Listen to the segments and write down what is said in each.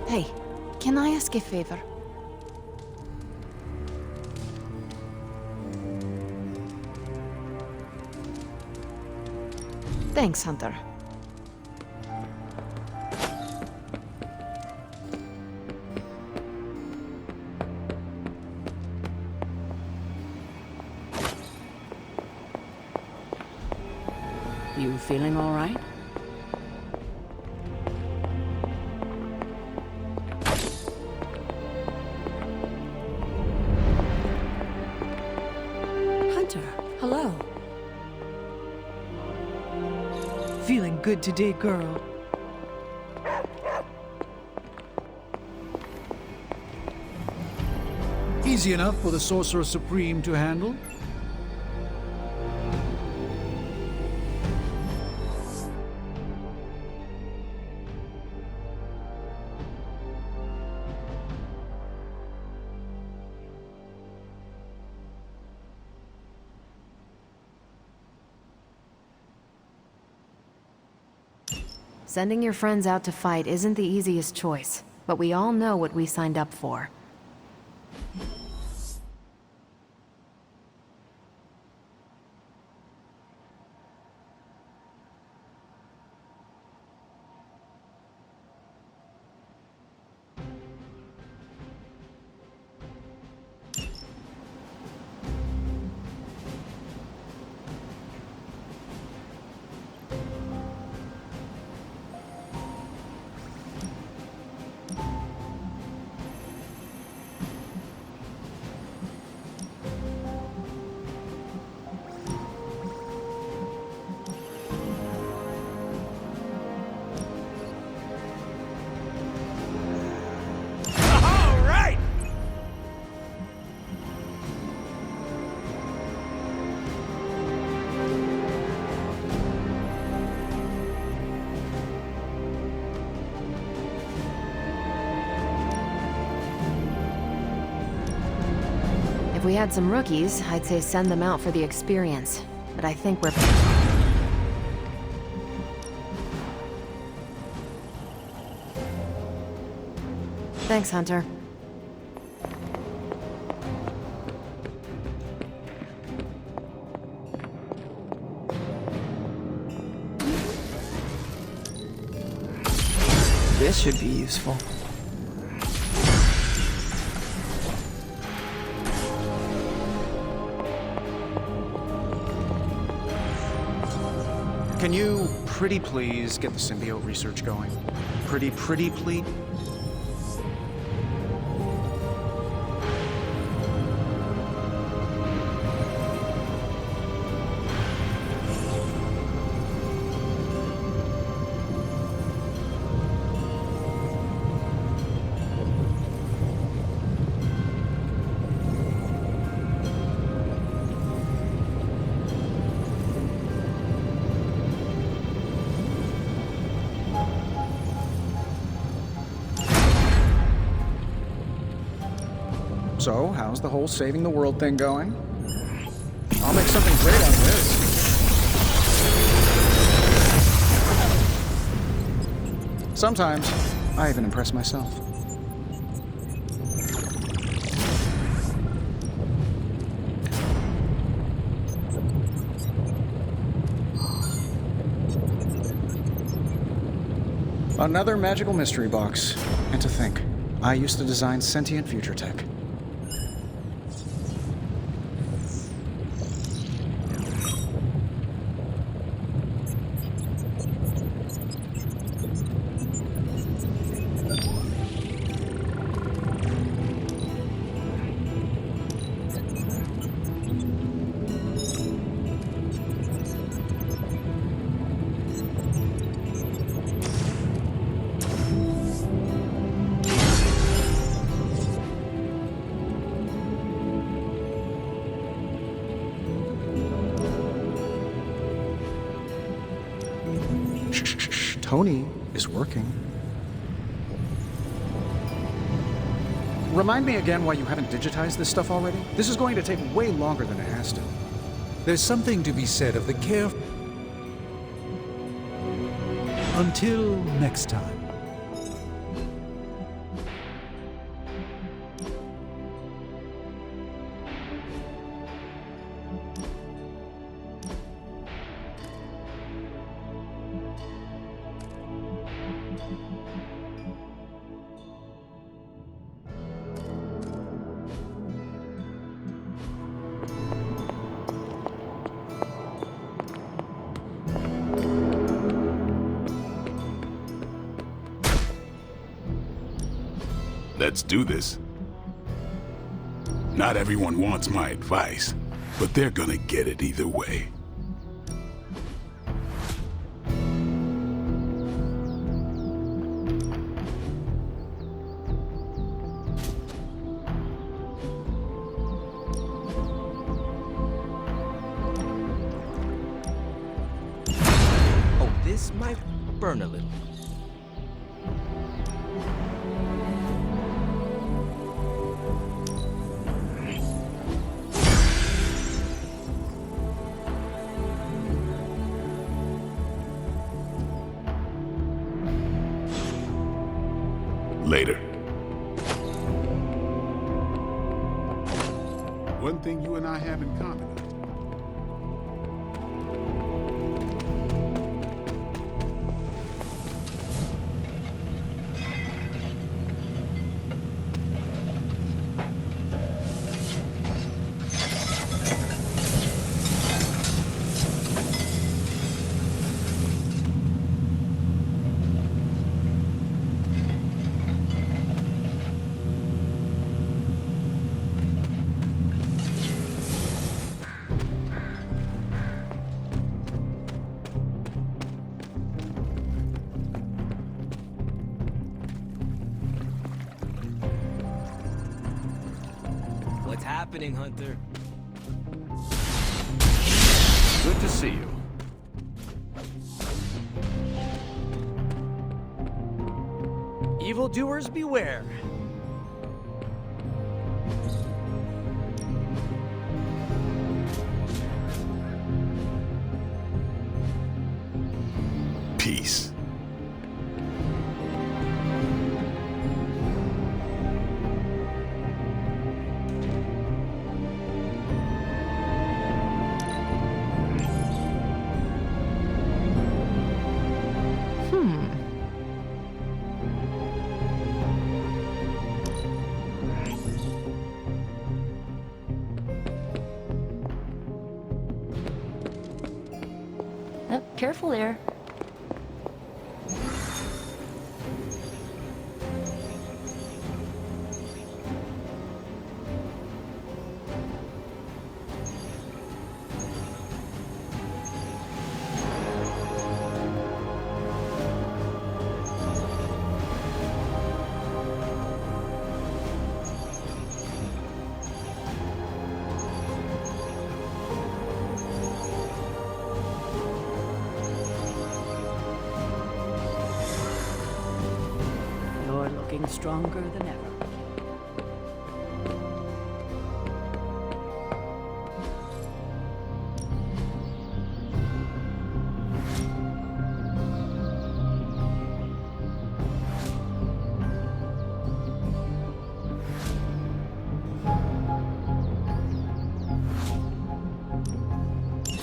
Hey, can I ask a favor? Thanks, Hunter. You feeling all right? Hunter, hello. Feeling good today, girl. Easy enough for the Sorcerer Supreme to handle. Sending your friends out to fight isn't the easiest choice, but we all know what we signed up for. If we had some rookies, I'd say send them out for the experience. But I think we're... Thanks, Hunter. This should be useful. Can you, pretty please, get the symbiote research going? Pretty please? So, how's the whole saving the world thing going? I'll make something great out of this. Sometimes, I even impress myself. Another magical mystery box. And to think, I used to design sentient future tech. Tony is working. Remind me again why you haven't digitized this stuff already? This is going to take way longer than it has to. There's something to be said of the care... Until next time. Let's do this. Not everyone wants my advice, but they're gonna get it either way. Oh, this might burn a little. Later. One thing you and I have in common. What's happening, Hunter? Good to see you. Evildoers beware. Peace. Oh, careful there. You're looking stronger than ever.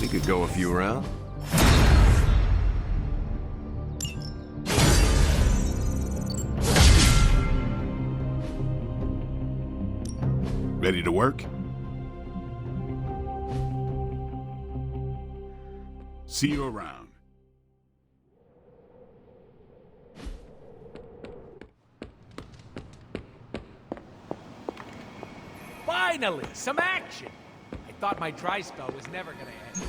We could go a few rounds. Ready to work? See you around. Finally, some action! I thought my dry spell was never gonna end.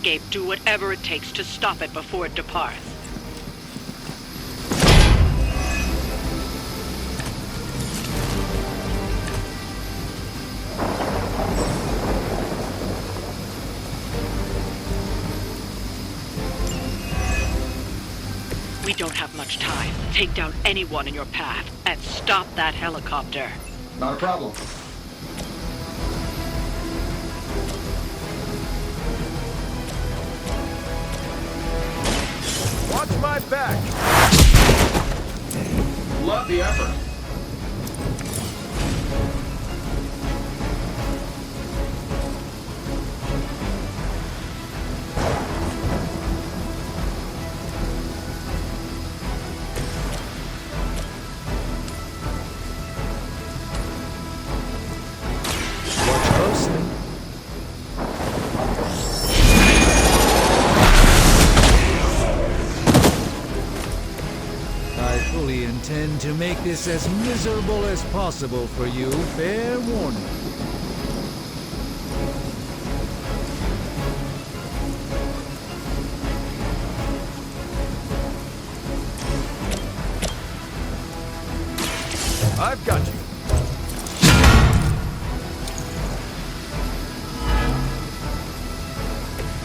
escape, do whatever it takes to stop it before it departs. We don't have much time. Take down anyone in your path and stop that helicopter. Not a problem. Watch my back! Love the effort. Watch closely. I fully intend to make this as miserable as possible for you. Fair warning. I've got you.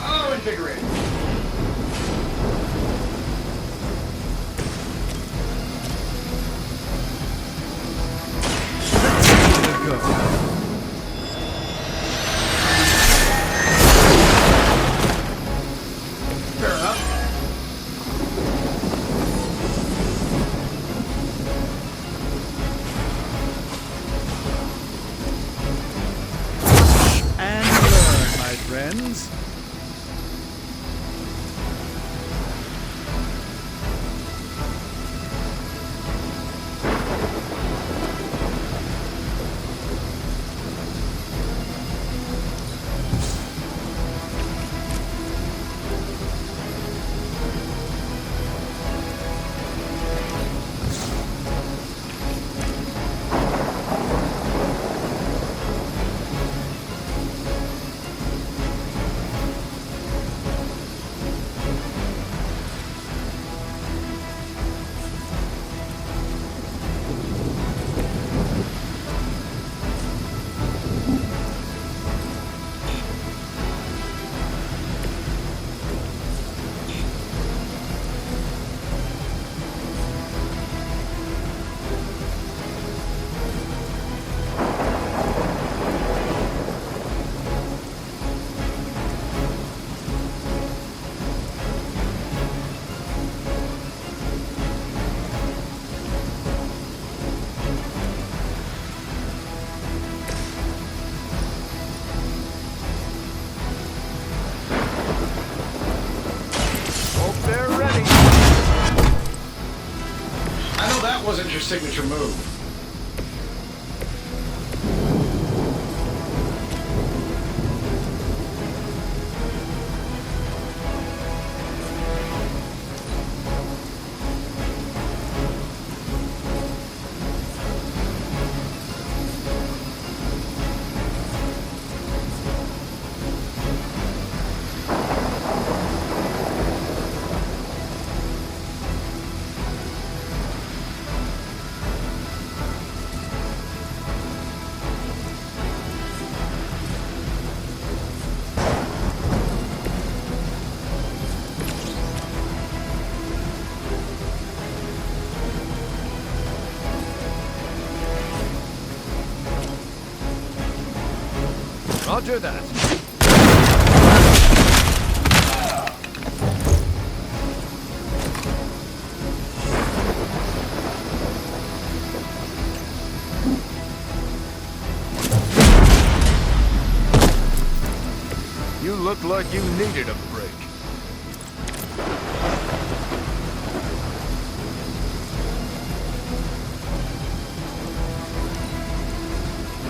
Oh, invigorating. Go. Fair enough. And learn, my friends. Hope they're ready. I know that wasn't your signature move. Roger that. You look like you needed a break.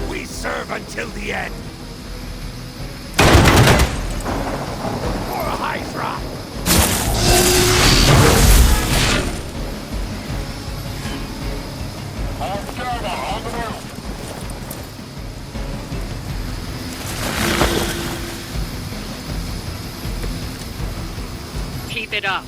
We serve until the end. For a Hydra! Keep it up.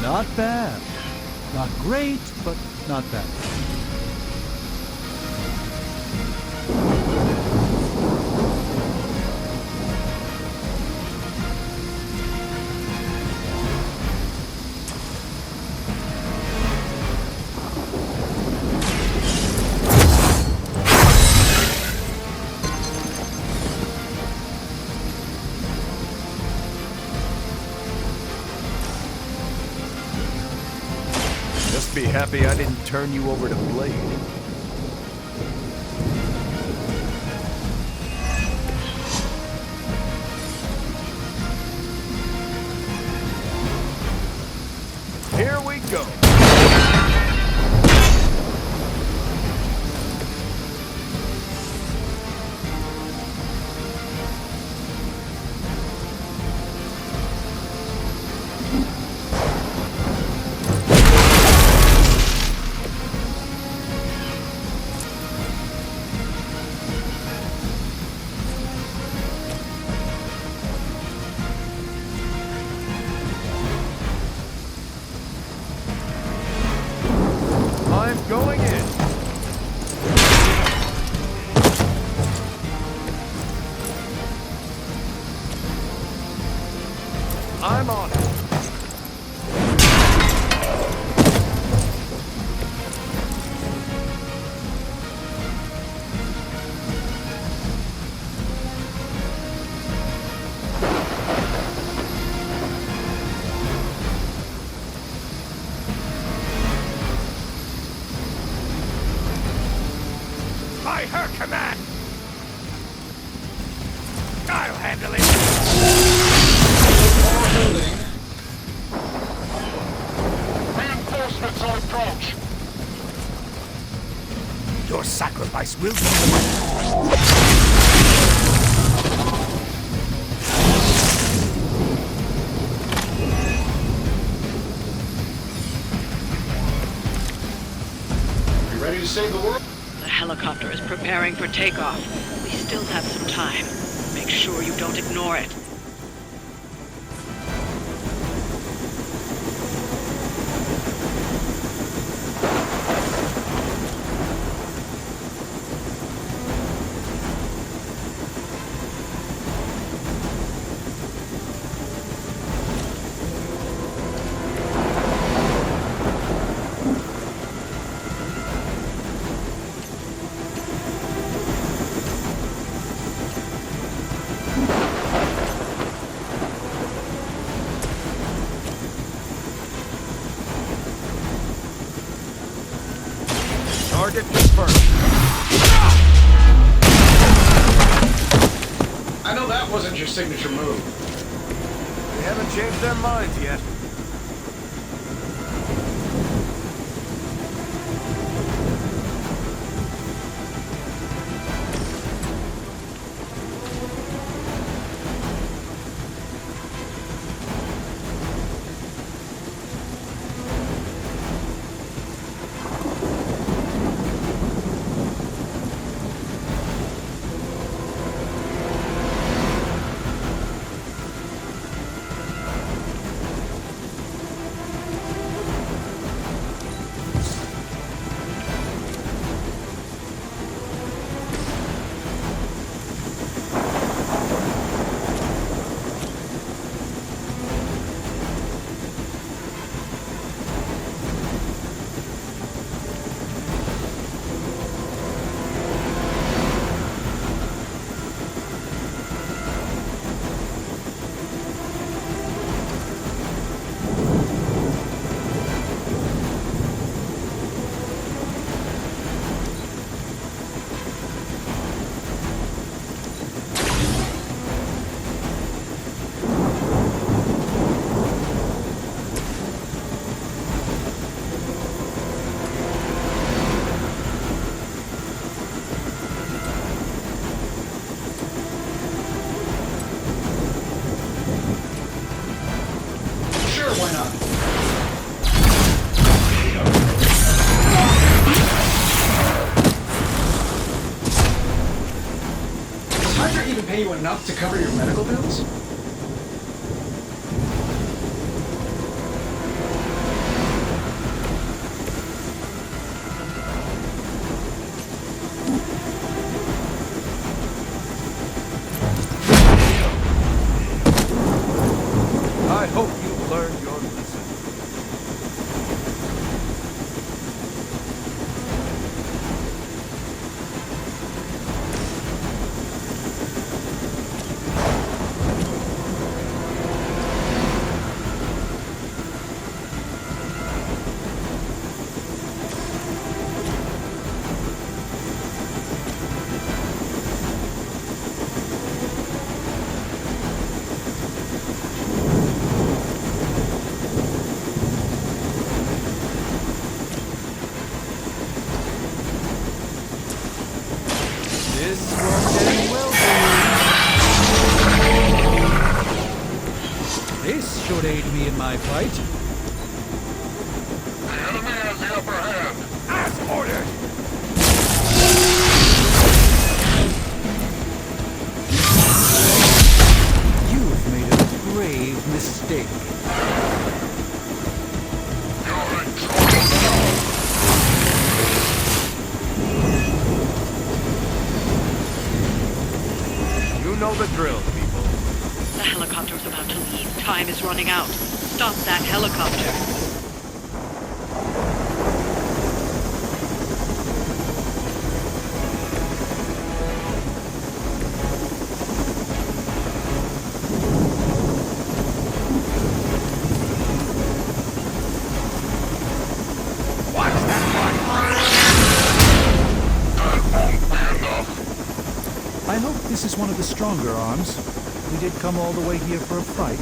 Not bad. Not great, but not bad. Just be happy I didn't turn you over to Blade. Here we go. I'm going in. I'm on it. By her command! I'll handle it! Reinforcements on approach. Your sacrifice will be... Ready to save the world? The helicopter is preparing for takeoff. We still have some time. Make sure you don't ignore it. Target confirmed. I know that wasn't your signature move. They haven't changed their minds yet. pay you enough to cover your medical bills? I hope you learned your lesson. This won't end well for you. This should aid me in my fight. The enemy has the upper hand. As ordered! You've made a grave mistake. You're in trouble now. You know the drill, people. The helicopter's about to leave. Time is running out. Stop that helicopter. Watch that I hope this is one of the stronger arms. We did come all the way here for a fight.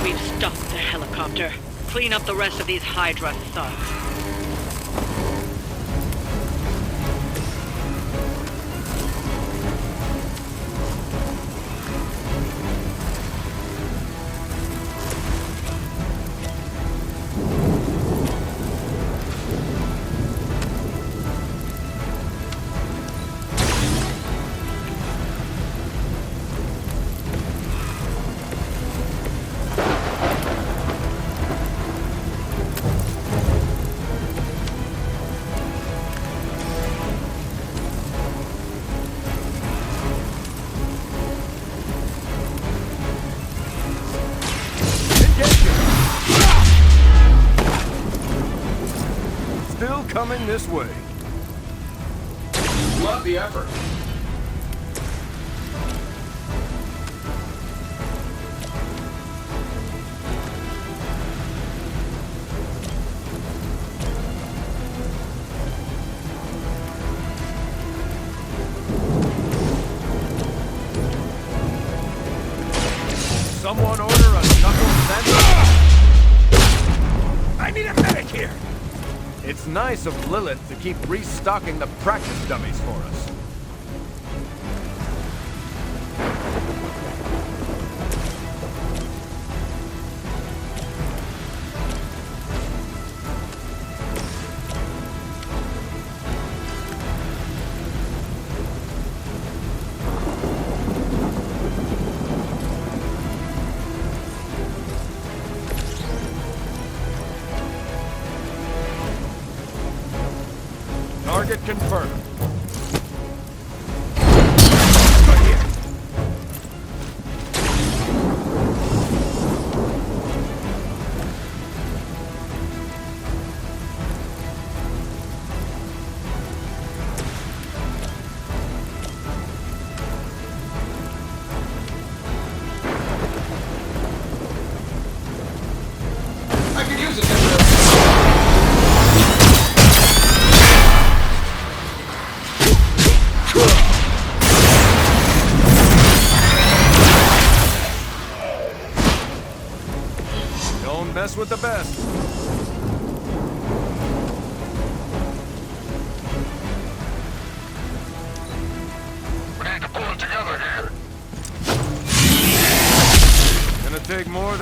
We've stopped the helicopter. Clean up the rest of these Hydra thugs. Still coming this way. Love the effort. Someone order a knuckle sandwich. I need a medic here! It's nice of Lilith to keep restocking the practice dummies for us. Target confirmed. Right here! I could use a temporary. Don't mess with the best. We need to pull it together here.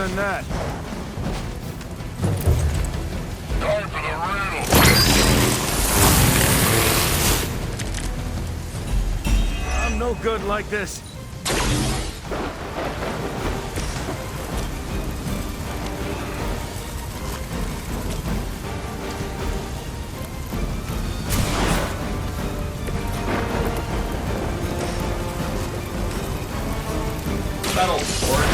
than that. Time for the riddle. I'm no good like this. That'll work.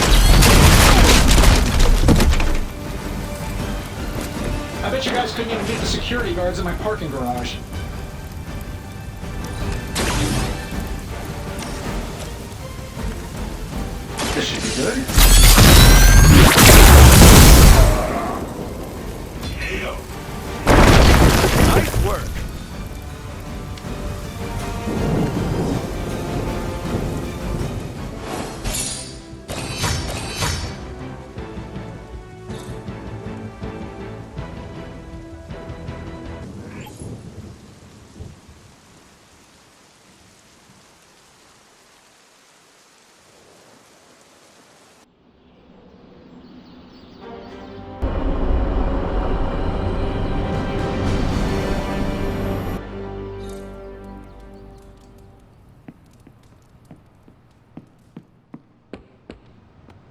I bet you guys couldn't even beat the security guards in my parking garage. This should be good. Nice work.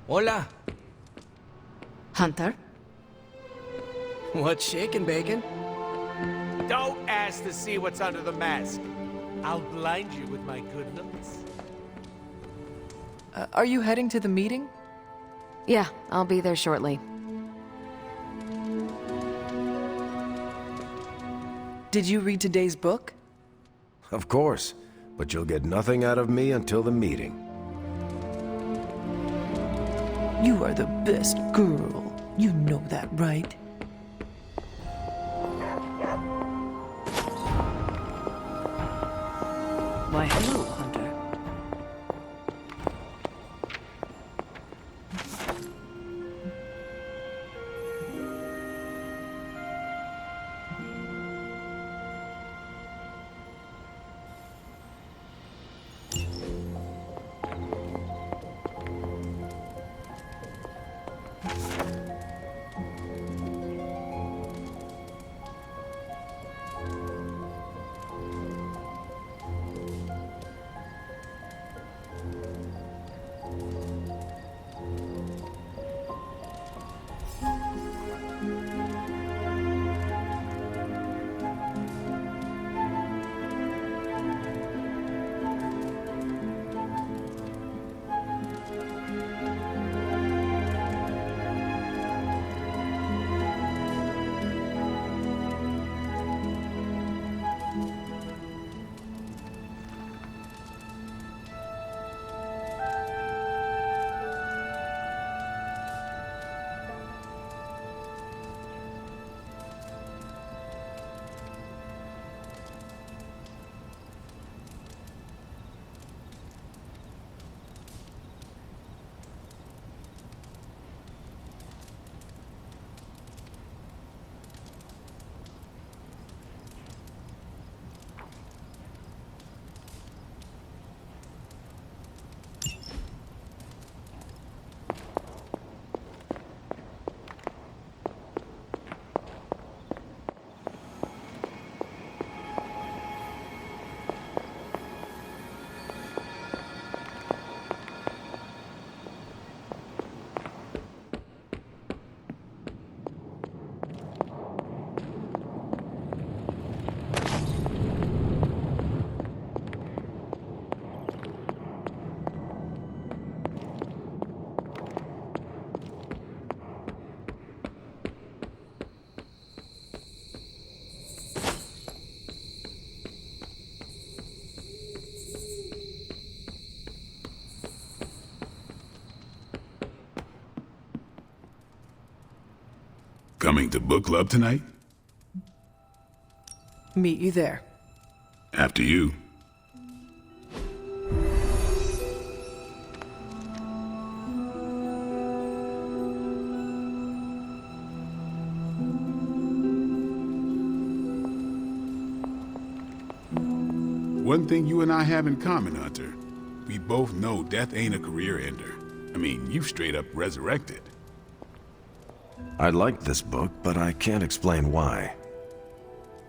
Hola. Hunter? What's shaking, Bacon? Don't ask to see what's under the mask. I'll blind you with my good looks. Are you heading to the meeting? Yeah, I'll be there shortly. Did you read today's book? Of course, but you'll get nothing out of me until the meeting. You are the best girl. You know that, right? Why, hello, Hunter. Coming to book club tonight? Meet you there. After you. One thing you and I have in common, Hunter. We both know death ain't a career ender. I mean, you straight up resurrected. I liked this book, but I can't explain why.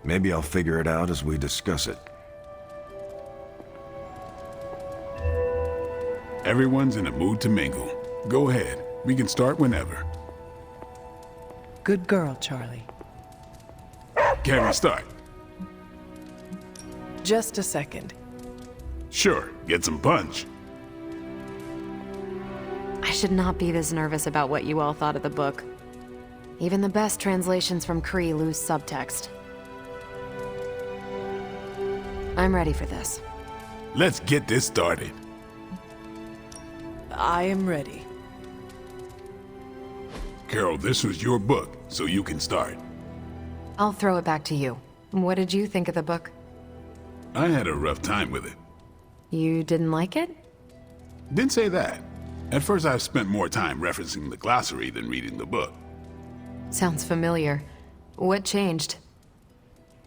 Maybe I'll figure it out as we discuss it. Everyone's in a mood to mingle. Go ahead. We can start whenever. Good girl, Charlie. Can we start? Just a second. Sure. Get some punch. I should not be this nervous about what you all thought of the book. Even the best translations from Kree lose subtext. I'm ready for this. Let's get this started. I am ready. Carol, this was your book, so you can start. I'll throw it back to you. What did you think of the book? I had a rough time with it. You didn't like it? Didn't say that. At first, I spent more time referencing the glossary than reading the book. Sounds familiar. What changed?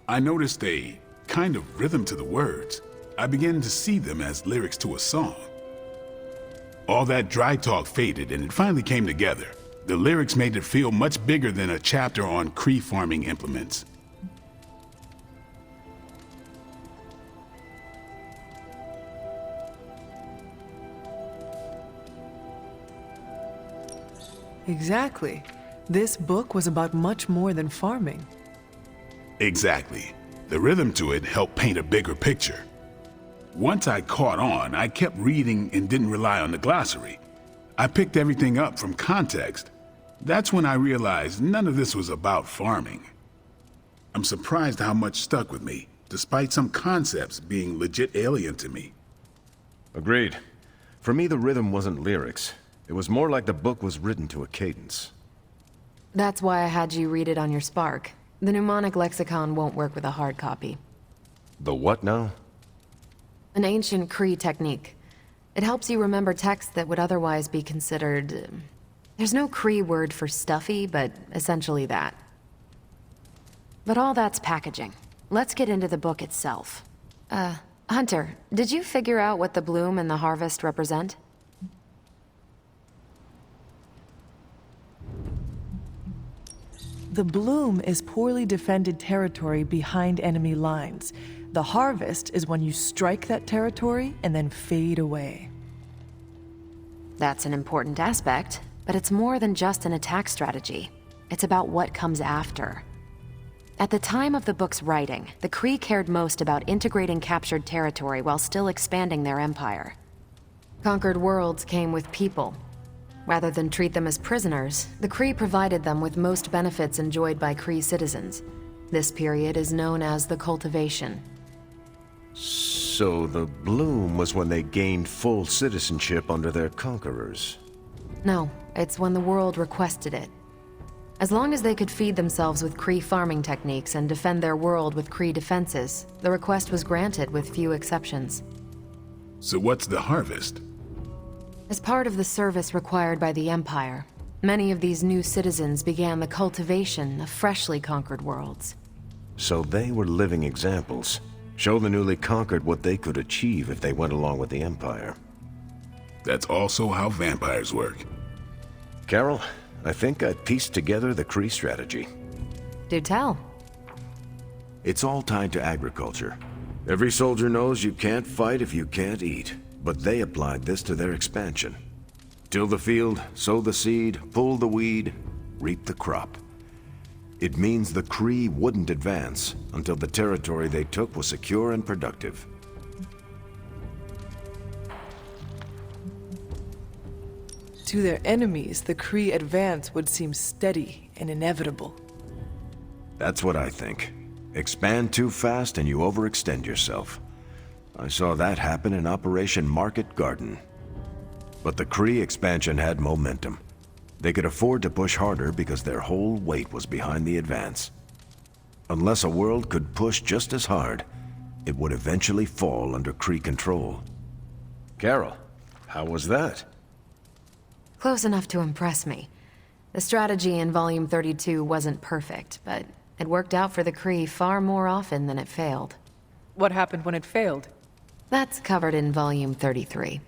I noticed a kind of rhythm to the words. I began to see them as lyrics to a song. All that dry talk faded and it finally came together. The lyrics made it feel much bigger than a chapter on Kree farming implements. Exactly. This book was about much more than farming. Exactly. The rhythm to it helped paint a bigger picture. Once I caught on, I kept reading and didn't rely on the glossary. I picked everything up from context. That's when I realized none of this was about farming. I'm surprised how much stuck with me, despite some concepts being legit alien to me. Agreed. For me, the rhythm wasn't lyrics. It was more like the book was written to a cadence. That's why I had you read it on your Spark. The mnemonic lexicon won't work with a hard copy. The what now? An ancient Kree technique. It helps you remember text that would otherwise be considered... There's no Kree word for stuffy, but essentially that. But all that's packaging. Let's get into the book itself. Hunter, did you figure out what the bloom and the harvest represent? The bloom is poorly defended territory behind enemy lines. The harvest is when you strike that territory and then fade away. That's an important aspect, but it's more than just an attack strategy. It's about what comes after. At the time of the book's writing, the Kree cared most about integrating captured territory while still expanding their empire. Conquered worlds came with people. Rather than treat them as prisoners, the Kree provided them with most benefits enjoyed by Kree citizens. This period is known as the cultivation. So the bloom was when they gained full citizenship under their conquerors. No, it's when the world requested it. As long as they could feed themselves with Kree farming techniques and defend their world with Kree defenses, the request was granted with few exceptions. So what's the harvest? As part of the service required by the Empire, many of these new citizens began the cultivation of freshly conquered worlds. So they were living examples. Show the newly conquered what they could achieve if they went along with the Empire. That's also how vampires work. Carol, I think I pieced together the Kree strategy. Do tell. It's all tied to agriculture. Every soldier knows you can't fight if you can't eat, but they applied this to their expansion. Till the field, sow the seed, pull the weed, reap the crop. It means the Kree wouldn't advance until the territory they took was secure and productive. To their enemies, the Kree advance would seem steady and inevitable. That's what I think. Expand too fast and you overextend yourself. I saw that happen in Operation Market Garden. But the Kree expansion had momentum. They could afford to push harder because their whole weight was behind the advance. Unless a world could push just as hard, it would eventually fall under Kree control. Carol, how was that? Close enough to impress me. The strategy in Volume 32 wasn't perfect, but it worked out for the Kree far more often than it failed. What happened when it failed? That's covered in Volume 33.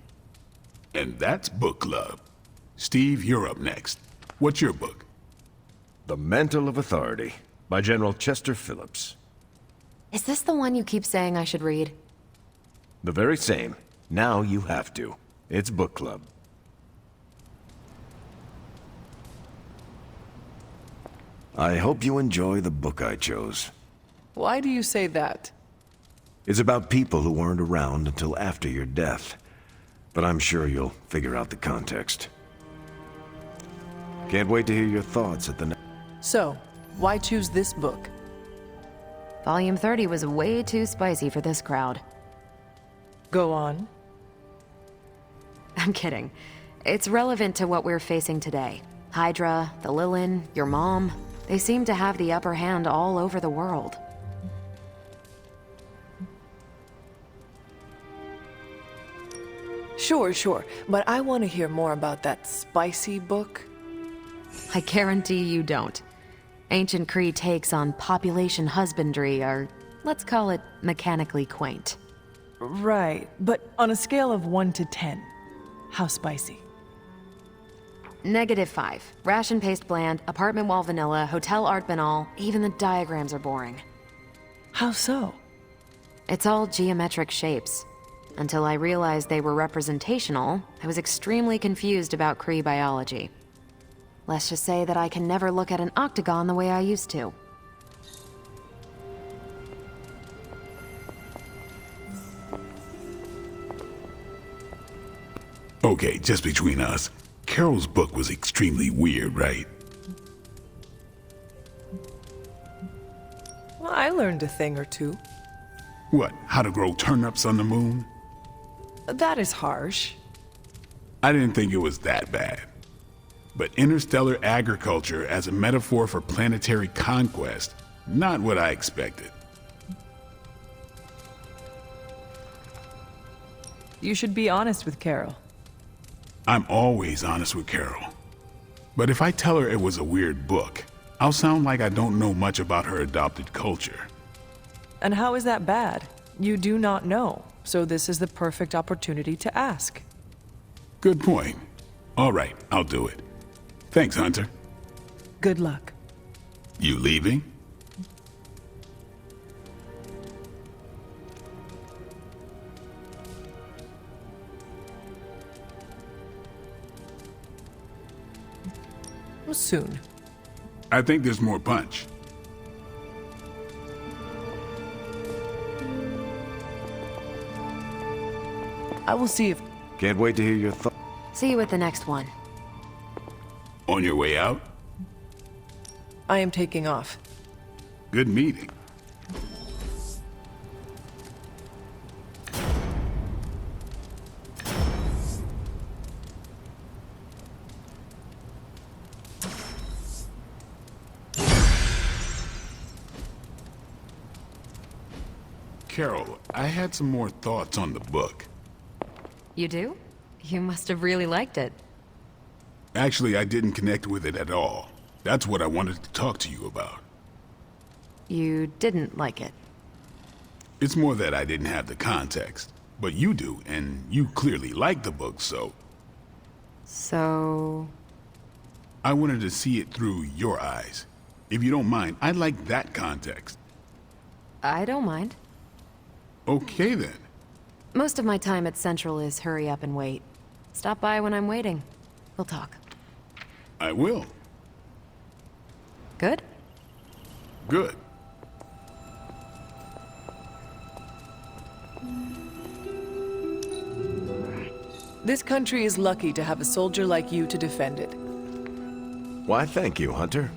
And that's book club. Steve, you're up next. What's your book? The Mantle of Authority by General Chester Phillips. Is this the one you keep saying I should read? The very same. Now you have to. It's book club. I hope you enjoy the book I chose. Why do you say that? It's about people who weren't around until after your death. But I'm sure you'll figure out the context. Can't wait to hear your thoughts at the So, why choose this book? Volume 30 was way too spicy for this crowd. Go on. I'm kidding. It's relevant to what we're facing today. Hydra, the Lilin, your mom, they seem to have the upper hand all over the world. Sure, but I want to hear more about that spicy book. I guarantee you don't. Ancient Kree takes on population husbandry are, let's call it, mechanically quaint. Right, but on a scale of 1 to 10, how spicy? -5. Ration paste bland, apartment wall vanilla, hotel art banal, even the diagrams are boring. How so? It's all geometric shapes. Until I realized they were representational, I was extremely confused about Kree biology. Let's just say that I can never look at an octagon the way I used to. Okay, just between us, Carol's book was extremely weird, right? Well, I learned a thing or two. What, how to grow turnips on the moon? That is harsh. I didn't think it was that bad. But interstellar agriculture as a metaphor for planetary conquest, not what I expected. You should be honest with Carol. I'm always honest with Carol. But if I tell her it was a weird book, I'll sound like I don't know much about her adopted culture. And how is that bad? You do not know, so this is the perfect opportunity to ask. Good point. All right, I'll do it. Thanks, Hunter. Good luck. You leaving? Soon. I think there's more punch. I will see if... Can't wait to hear your thoughts. See you at the next one. On your way out? I am taking off. Good meeting. Carol, I had some more thoughts on the book. You do? You must have really liked it. Actually, I didn't connect with it at all. That's what I wanted to talk to you about. You didn't like it. It's more that I didn't have the context. But you do, and you clearly like the book, so... So... I wanted to see it through your eyes. If you don't mind, I'd like that context. I don't mind. Okay, then. Most of my time at Central is hurry up and wait. Stop by when I'm waiting. We'll talk. I will. Good? Good. This country is lucky to have a soldier like you to defend it. Why, thank you, Hunter.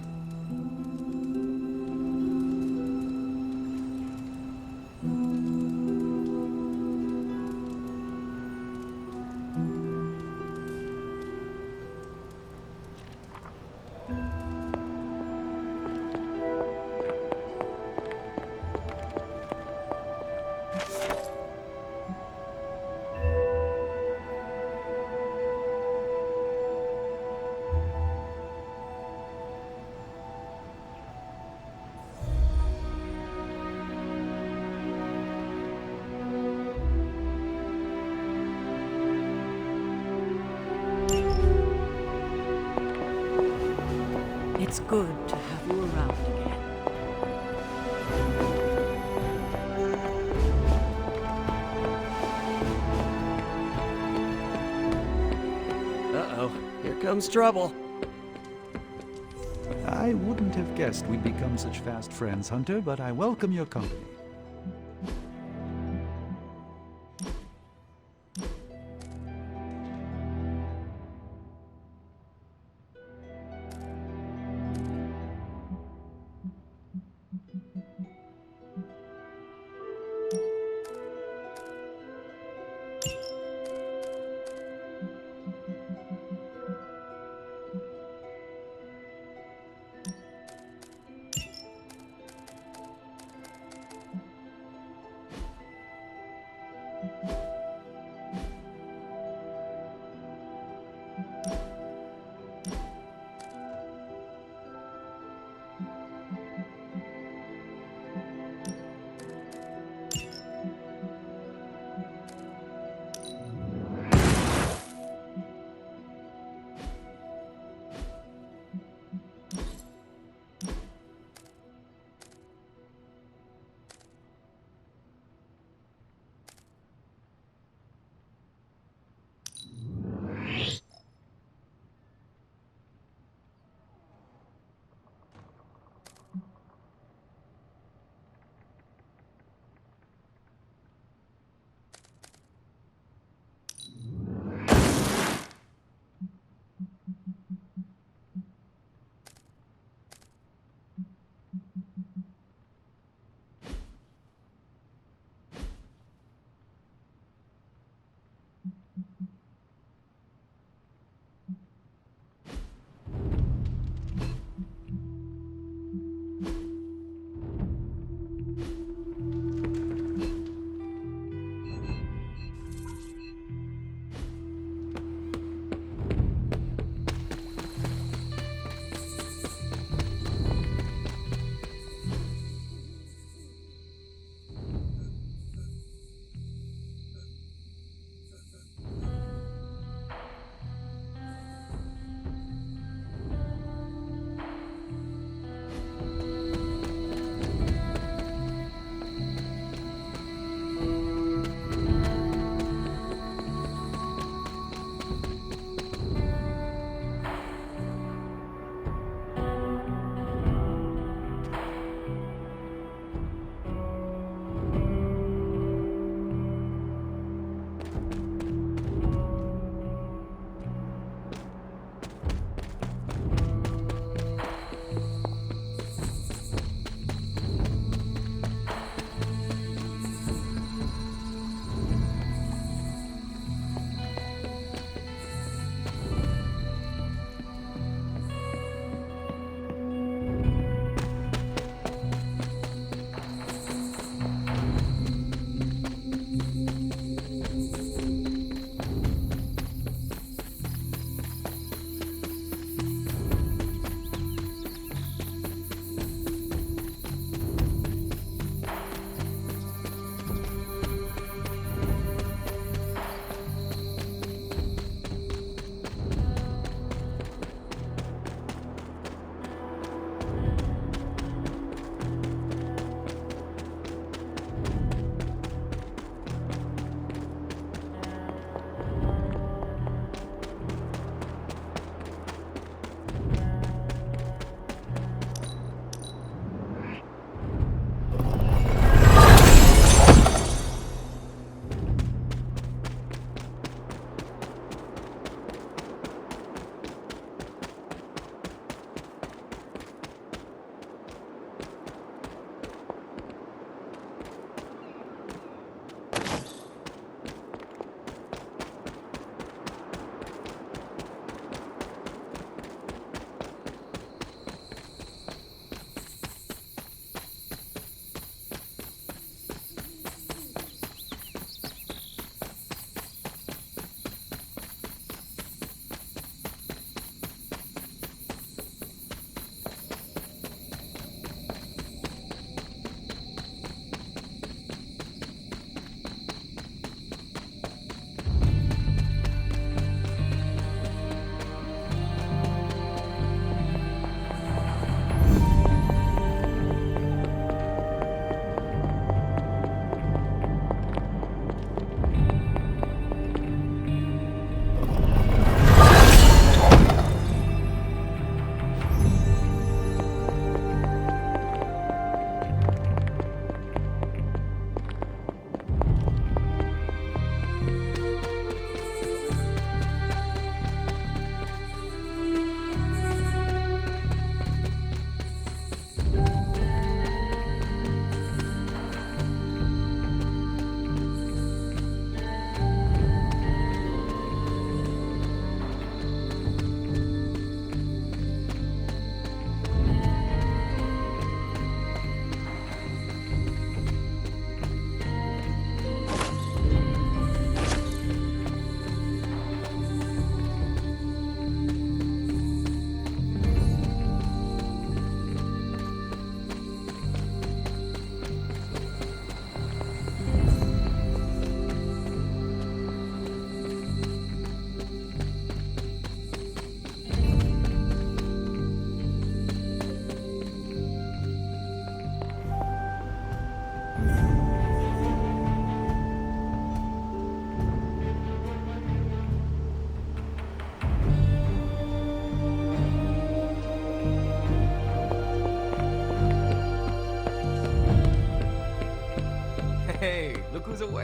It's good to around again. Uh-oh, here comes trouble. I wouldn't have guessed we'd become such fast friends, Hunter, but I welcome your company.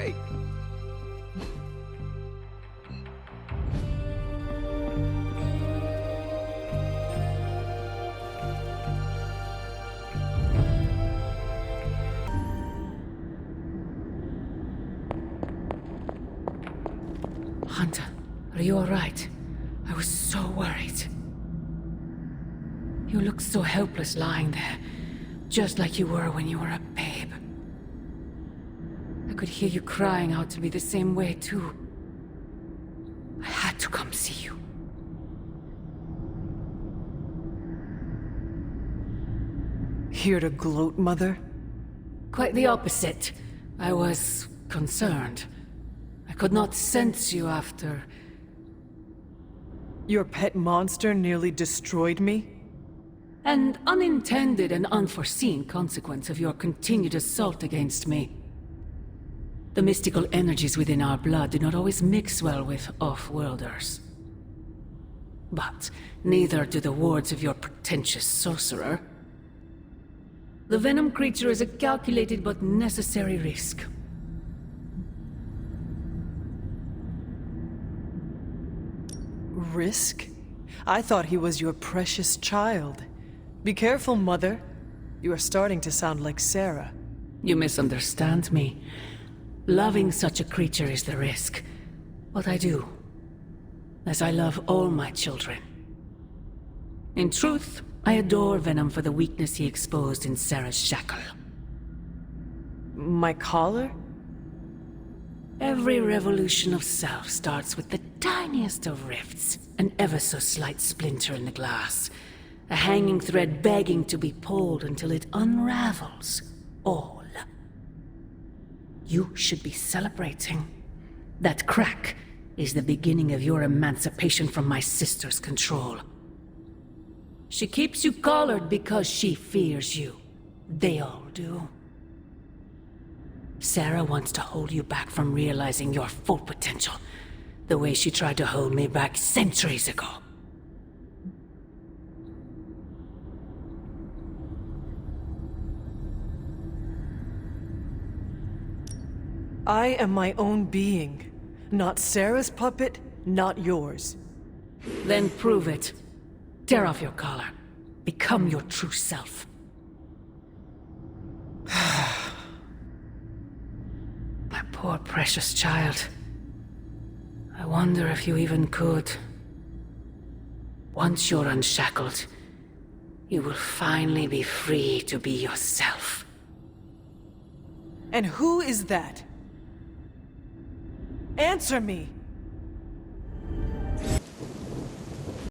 great. Hunter, are you alright? I was so worried. You look so helpless lying there, just like you were when you were a babe. I could hear you crying out to me the same way, too. I had to come see you. Here to gloat, Mother? Quite the opposite. I was concerned. I could not sense you after... Your pet monster nearly destroyed me? An unintended and unforeseen consequence of your continued assault against me. The mystical energies within our blood do not always mix well with off-worlders. But neither do the wards of your pretentious sorcerer. The venom creature is a calculated but necessary risk. Risk? I thought he was your precious child. Be careful, Mother. You are starting to sound like Sarah. You misunderstand me. Loving such a creature is the risk. But I do. As I love all my children. In truth, I adore Venom for the weakness he exposed in Sarah's shackle. My collar? Every revolution of self starts with the tiniest of rifts. An ever so slight splinter in the glass. A hanging thread begging to be pulled until it unravels all. You should be celebrating. That crack is the beginning of your emancipation from my sister's control. She keeps you collared because she fears you. They all do. Sarah wants to hold you back from realizing your full potential, the way she tried to hold me back centuries ago. I am my own being. Not Sarah's puppet, not yours. Then prove it. Tear off your collar. Become your true self. My poor precious child. I wonder if you even could. Once you're unshackled, you will finally be free to be yourself. And who is that? Answer me!